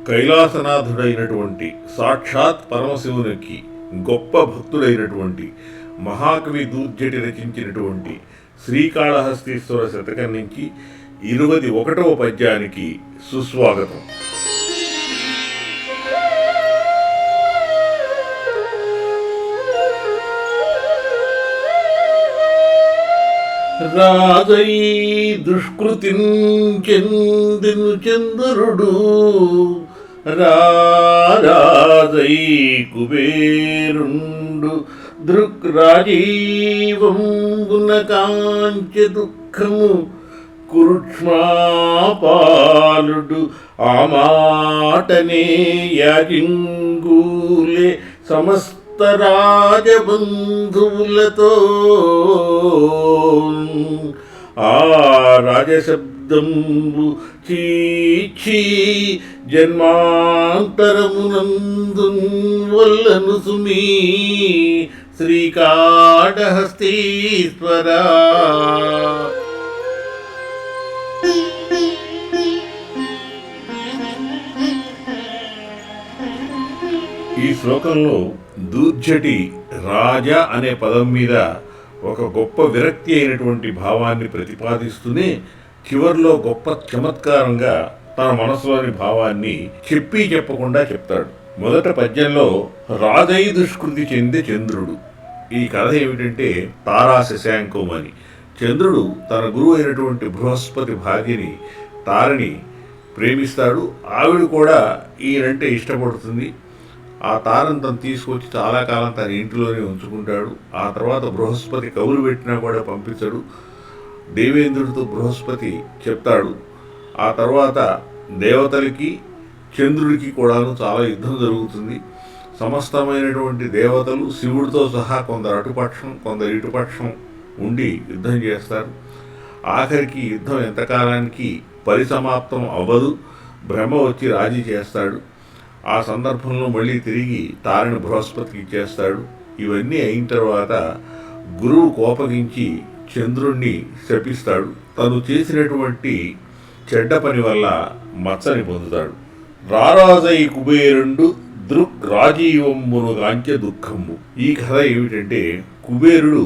కైలాసనాథుడైనటువంటి సాక్షాత్ పరమశివునికి గొప్ప భక్తుడైనటువంటి మహాకవి దూర్జటి రచించినటువంటి శ్రీకాళహస్తీశ్వర శతకం నుంచి 21వ పద్యానికి సుస్వాగతం. రాజై దుష్కృతిం చెందిను చంద్రుడు, రాజై కుబేరుండు దృక్రాజీవంబున కాంచ దుఃఖము కురుక్ష్మాపాలుడు ఆ మాటనే యాజింగూలే సమస్త రాజబంధువులతో. ఆ రాజశబ్దంబు చీచి జన్మాంతరమునందు వల్లను సుమీ శ్రీకాళహస్తీశ్వరా. ఈ శ్లోకంలో దూర్జటి రాజ అనే పదం మీద ఒక గొప్ప విరక్తి అయినటువంటి భావాన్ని ప్రతిపాదిస్తూనే చివరిలో గొప్ప చమత్కారంగా తన మనసులోని భావాన్ని చెప్పకుండా చెప్తాడు. మొదట పద్యంలో రాజై దుష్కృతి చెందే చంద్రుడు. ఈ కథ ఏమిటంటే తారా శశాంకం అని. చంద్రుడు తన గురువు అయినటువంటి బృహస్పతి భార్యని తారని ప్రేమిస్తాడు. ఆవిడ కూడా ఈయనంటే ఇష్టపడుతుంది. ఆ తారను తను తీసుకొచ్చి చాలా కాలం తన ఇంటిలోనే ఉంచుకుంటాడు. ఆ తర్వాత బృహస్పతి కబురు పెట్టినా కూడా పంపించడు. దేవేంద్రుడితో బృహస్పతి చెప్తాడు. ఆ తర్వాత దేవతలకి చంద్రుడికి కూడాను చాలా యుద్ధం జరుగుతుంది. సమస్తమైనటువంటి దేవతలు శివుడితో సహా కొందరు అటుపక్షం కొందరు ఇటుపక్షం ఉండి యుద్ధం చేస్తారు. ఆఖరికి యుద్ధం ఎంతకాలానికి పరిసమాప్తం అవ్వదు. బ్రహ్మ వచ్చి రాజీ చేస్తాడు. ఆ సందర్భంలో మళ్ళీ తిరిగి తారని బృహస్పతికి ఇచ్చేస్తాడు. ఇవన్నీ అయిన తర్వాత గురువు కోపగించి చంద్రుణ్ణి శపిస్తాడు. తను చేసినటువంటి చెడ్డ పని వల్ల మచ్చని పొందుతాడు. రారాజై కుబేరుండు దృక్ రాజీవంబును గాంచ దుఃఖంబు. ఈ కథ ఏమిటంటే కుబేరుడు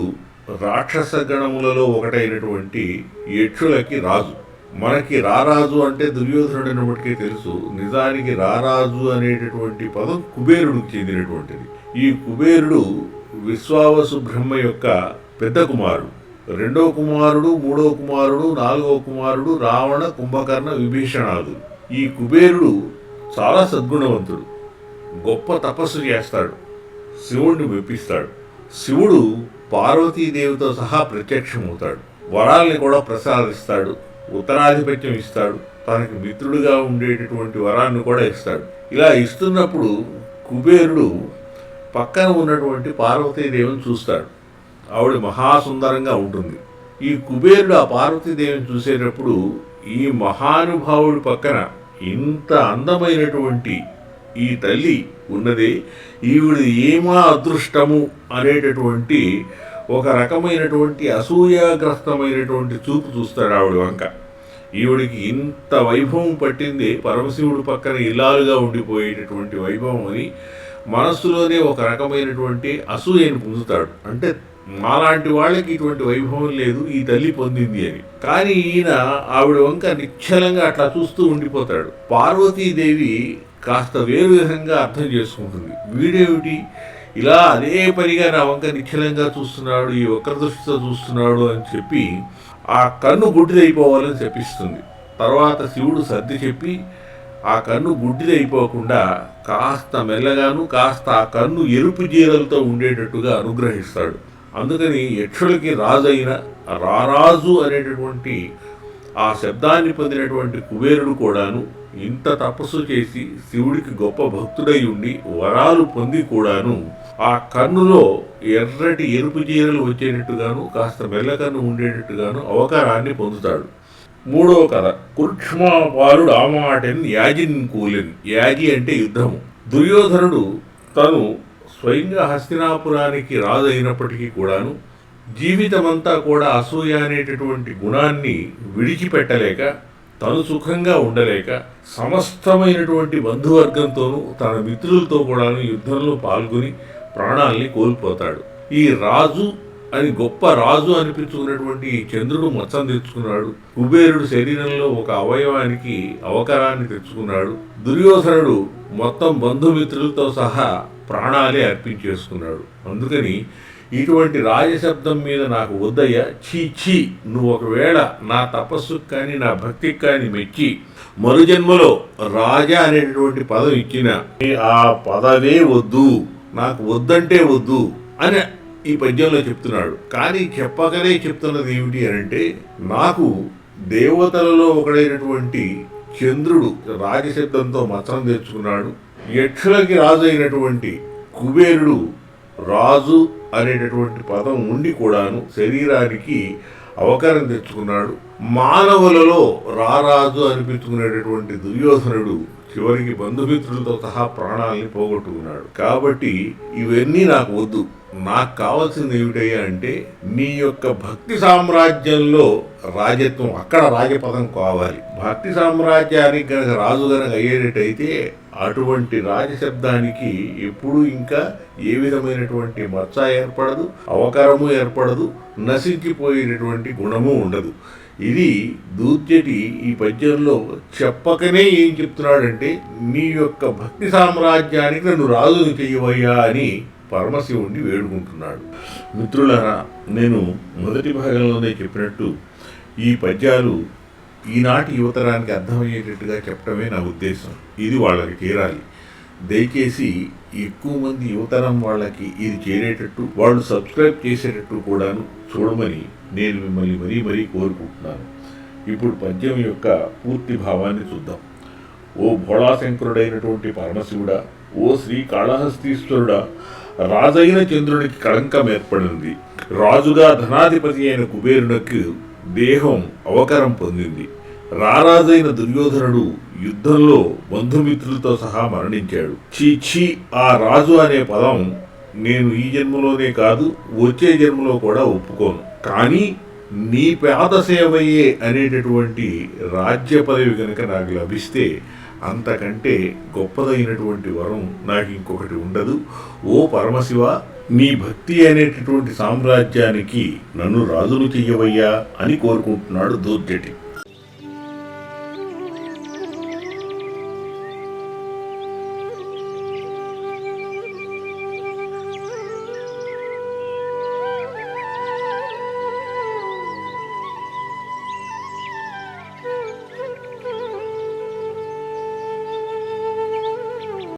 రాక్షస గణములలో ఒకటైనటువంటి యక్షులకి రాజు. మనకి రారాజు అంటే దుర్యోధనుడిని బట్టికే తెలుసు. నిజానికి రారాజు అనేటటువంటి పదం కుబేరుడికి చెందినటువంటిది. ఈ కుబేరుడు విశ్వావసు బ్రహ్మ యొక్క పెద్ద కుమారుడు. రెండవ కుమారుడు, మూడవ కుమారుడు, నాలుగవ కుమారుడు రావణ, కుంభకర్ణ, విభీషణాదులు. ఈ కుబేరుడు చాలా సద్గుణవంతుడు. గొప్ప తపస్సు చేస్తాడు. శివుణ్ణి మెప్పిస్తాడు. శివుడు పార్వతీదేవితో సహా ప్రత్యక్షమవుతాడు. వరాల్ని కూడా ప్రసాదిస్తాడు. ఉత్తరాధిపత్యం ఇస్తాడు. తనకి మిత్రుడుగా ఉండేటటువంటి వరాన్ని కూడా ఇస్తాడు. ఇలా ఇస్తున్నప్పుడు కుబేరుడు పక్కన ఉన్నటువంటి పార్వతీదేవిని చూస్తాడు. ఆవిడ మహాసుందరంగా ఉంటుంది. ఈ కుబేరుడు ఆ పార్వతీదేవిని చూసేటప్పుడు ఈ మహానుభావుడి పక్కన ఇంత అందమైనటువంటి ఈ తల్లి ఉన్నదే, ఈవిడి ఏమా అదృష్టము అనేటటువంటి ఒక రకమైనటువంటి అసూయాగ్రస్తమైనటువంటి చూపు చూస్తాడు ఆవిడ వంక. ఈవిడికి ఇంత వైభవం పట్టింది పరమశివుడు పక్కన ఇల్లాలుగా ఉండిపోయేటటువంటి వైభవం అని మనస్సులోనే ఒక రకమైనటువంటి అసూయని పొందుతాడు. అంటే మాలాంటి వాళ్ళకి ఇటువంటి వైభవం లేదు, ఈ తల్లి పొందింది అని. కానీ ఈయన ఆవిడ వంక నిశ్చలంగా అట్లా చూస్తూ ఉండిపోతాడు. పార్వతీదేవి కాస్త వేరు విధంగా అర్థం చేసుకుంటుంది. వీడేమిటి ఇలా అదే పనిగా నా వంక నిశ్చలంగా చూస్తున్నాడు, ఈ వక్ర దృష్టితో చూస్తున్నాడు అని చెప్పి ఆ కన్ను గుడ్డిదైపోవాలని చెప్పిస్తుంది. తర్వాత శివుడు సర్ది చెప్పి ఆ కన్ను గుడ్డిదైపోకుండా కాస్త మెల్లగాను కాస్త ఆ కన్ను ఎరుపు జీరలతో ఉండేటట్టుగా అనుగ్రహిస్తాడు. అందుకని యక్షులకి రాజు అయిన రారాజు అనేటటువంటి ఆ శబ్దాన్ని పొందినటువంటి కుబేరుడు కూడాను ఇంత తపస్సు చేసి శివుడికి గొప్ప భక్తుడై ఉండి వరాలు పొంది కూడాను ఆ కన్నులో ఎర్రటి ఎరుపు జీరలు వచ్చేటట్టుగాను కాస్త మెల్లకన్ను ఉండేటట్టుగాను అవకారాన్ని పొందుతాడు. మూడవ కథ కురుక్ష్మాపాలుడు ఆ మాటని యాజిన్ కూలిన్. యాజి అంటే యుద్ధము. దుర్యోధనుడు తను స్వయంగా హస్తినాపురానికి రాజు అయినప్పటికీ కూడాను జీవితమంతా కూడా అసూయ అనేటటువంటి గుణాన్ని విడిచిపెట్టలేక తను సుఖంగా ఉండలేక సమస్తమైనటువంటి బంధువర్గంతోనూ తన మిత్రులతో కూడాను యుద్ధంలో పాల్గొని ప్రాణాల్ని కోల్పోతాడు. ఈ రాజు అని గొప్ప రాజు అనిపించుకున్నటువంటి ఈ చంద్రుడు మచ్చం తెచ్చుకున్నాడు. కుబేరుడు శరీరంలో ఒక అవయవానికి అవకరాన్ని తెచ్చుకున్నాడు. దుర్యోధనుడు మొత్తం బంధుమిత్రులతో సహా ప్రాణాలే అర్పించేసుకున్నాడు. అందుకని ఇటువంటి రాజశబ్దం మీద నాకు వద్దయ్యా, చీ, నువ్వు ఒకవేళ నా తపస్సుకు కానీ నా భక్తికి కానీ మెచ్చి మరుజన్మలో రాజా అనేటటువంటి పదం ఇచ్చిన ఆ పదవే వద్దు, నాకు వద్దంటే వద్దు అని ఈ పద్యంలో చెప్తున్నాడు. కానీ చెప్పకనే చెప్తున్నది ఏమిటి అంటే, నాకు దేవతలలో ఒకడైనటువంటి చంద్రుడు రాజశబ్దంతో మచ్చం తెచ్చుకున్నాడు. యక్షులకి రాజు అయినటువంటి కుబేరుడు రాజు అనేటటువంటి పదం ఉండి కూడాను శరీరానికి అవకరం తెచ్చుకున్నాడు. మానవులలో రారాజు అనిపించుకునేటటువంటి దుర్యోధనుడు చివరికి బంధుమిత్రులతో సహా ప్రాణాలని పోగొట్టుకున్నాడు. కాబట్టి ఇవన్నీ నాకు వద్దు. నాకు కావాల్సింది ఏమిటయ్యా అంటే, నీ యొక్క భక్తి సామ్రాజ్యంలో రాజత్వం, అక్కడ రాజపదం కావాలి. భక్తి సామ్రాజ్యానికి గనక రాజు గనక అయ్యేటట్టయితే అటువంటి రాజశబ్దానికి ఎప్పుడూ ఇంకా ఏ విధమైనటువంటి మచ్చ ఏర్పడదు, అవకరము ఏర్పడదు, నశించిపోయేటటువంటి గుణము ఉండదు. ఇది దూర్జటి ఈ పద్యంలో చెప్పకనే ఏం చెప్తున్నాడంటే, నీ యొక్క భక్తి సామ్రాజ్యానికి నన్ను రాజుని చెయ్యవయ్యా అని పరమశివుణ్ణి వేడుకుంటున్నాడు. మిత్రులారా, నేను మొదటి భాగంలోనే చెప్పినట్టు ఈ పద్యాలు ఈనాటి యువతరానికి అర్థమయ్యేటట్టుగా చెప్పడమే నా ఉద్దేశం. ఇది వాళ్ళకి చేరాలి. దయచేసి ఎక్కువ మంది యువతరం వాళ్ళకి ఇది చేరేటట్టు, వాళ్ళు సబ్స్క్రైబ్ చేసేటట్టు కూడాను చూడమని నేను మిమ్మల్ని మరీ కోరుకుంటున్నాను. ఇప్పుడు పద్యం యొక్క పూర్తి భావాన్ని చూద్దాం. ఓ భోళాశంకరుడైనటువంటి పరమశివుడా, ఓ శ్రీ కాళహస్తీశ్వరుడా, రాజైన చంద్రునికి కళంకం ఏర్పడింది. రాజుగా ధనాధిపతి అయిన కుబేరునకు దేహం అవకరం పొందింది. రారాజైన దుర్యోధనుడు యుద్ధంలో బంధుమిత్రులతో సహా మరణించాడు. చీ, ఆ రాజు అనే పదం నేను ఈ జన్మలోనే కాదు, వచ్చే జన్మలో కూడా ఒప్పుకోను. కానీ నీ పేద సేవయే అనేటటువంటి రాజ్య పదవి కనుక నాకు లభిస్తే అంతకంటే గొప్పదైనటువంటి వరం నాకు ఇంకొకటి ఉండదు. ఓ పరమశివ, నీ భక్తి అనేటటువంటి సామ్రాజ్యానికి నన్ను రాజును చెయ్యవయ్యా అని కోరుకుంటున్నాడు దూర్జటి.